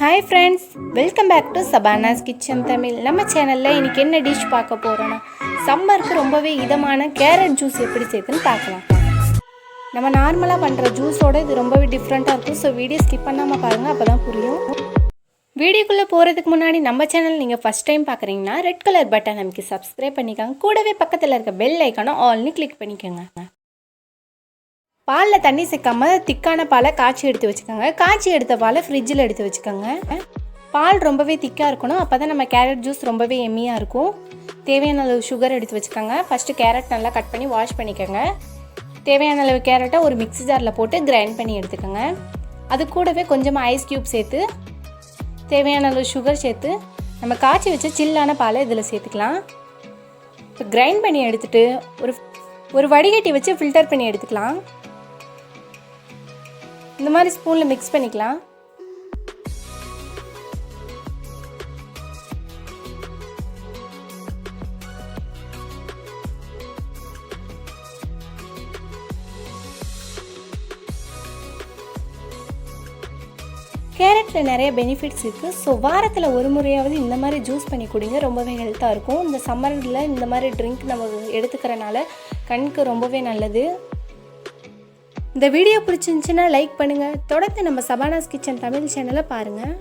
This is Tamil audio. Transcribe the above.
Hi friends, welcome back to Sabana's Kitchen Tamil. நம்ம சேனல்ல இன்னைக்கு என்ன டிஷ் பார்க்க போறோம்னா சம்மருக்கு ரொம்பவே இதமான கேரட் ஜூஸ் எப்படி செய்யணும்னு பார்க்கலாம். நம்ம நார்மலா பண்ற ஜூஸோட இது ரொம்பவே டிஃபரண்டா இருக்கும். சோ வீடியோ ஸ்கிப் பண்ணாம பாருங்க அப்பதான் புரியும். வீடியோக்குள்ள போறதுக்கு முன்னாடி நம்ம சேனல் நீங்க ஃபர்ஸ்ட் டைம் பார்க்கறீங்கன்னா ரெட் கலர் பட்டன் அமைக்கி Subscribe பண்ணிக்கங்க. கூடவே பக்கத்துல இருக்க பெல் ஐகானை ஆல்னு கிளிக் பண்ணிக்கங்க. பாலில் தண்ணி சேர்க்காம திக்கான பாலை காய்ச்சி எடுத்து வச்சுக்கோங்க. காய்ச்சி எடுத்த பாலை ஃப்ரிட்ஜில் எடுத்து வச்சுக்கோங்க. பால் ரொம்பவே திக்காக இருக்கணும், அப்போ தான் நம்ம கேரட் ஜூஸ் ரொம்பவே எம்மியாக இருக்கும். தேவையான அளவு சுகர் எடுத்து வச்சுக்கோங்க. ஃபஸ்ட்டு கேரட் நல்லா கட் பண்ணி வாஷ் பண்ணிக்கோங்க. தேவையான அளவு கேரட்டை ஒரு மிக்ஸி ஜாரில் போட்டு கிரைண்ட் பண்ணி எடுத்துக்கோங்க. அது கூடவே கொஞ்சமாக ஐஸ் க்யூப் சேர்த்து தேவையான அளவு சுகர் சேர்த்து நம்ம காய்ச்சி வச்ச சில்லான பாலை இதில் சேர்த்துக்கலாம். இப்போ கிரைண்ட் பண்ணி எடுத்துகிட்டு ஒரு வடிகட்டி வச்சு ஃபில்டர் பண்ணி எடுத்துக்கலாம். இந்த மாதிரி ஸ்பூனில் மிக்ஸ் பண்ணிக்கலாம். கேரட்டில் நிறைய பெனிஃபிட்ஸ் இருக்குது. ஸோ வாரத்தில் ஒரு முறையாவது இந்த மாதிரி ஜூஸ் பண்ணி குடிங்க, ரொம்பவே ஹெல்த்தாக இருக்கும். இந்த சம்மரில் இந்த மாதிரி ட்ரிங்க் நம்ம எடுத்துக்கிறனால கண்ணுக்கு ரொம்பவே நல்லது. இந்த வீடியோ பிடிச்சிருந்துச்சுன்னா லைக் பண்ணுங்கள். தொடர்ந்து நம்ம சபானாஸ் கிச்சன் தமிழ் சேனலை பாருங்கள்.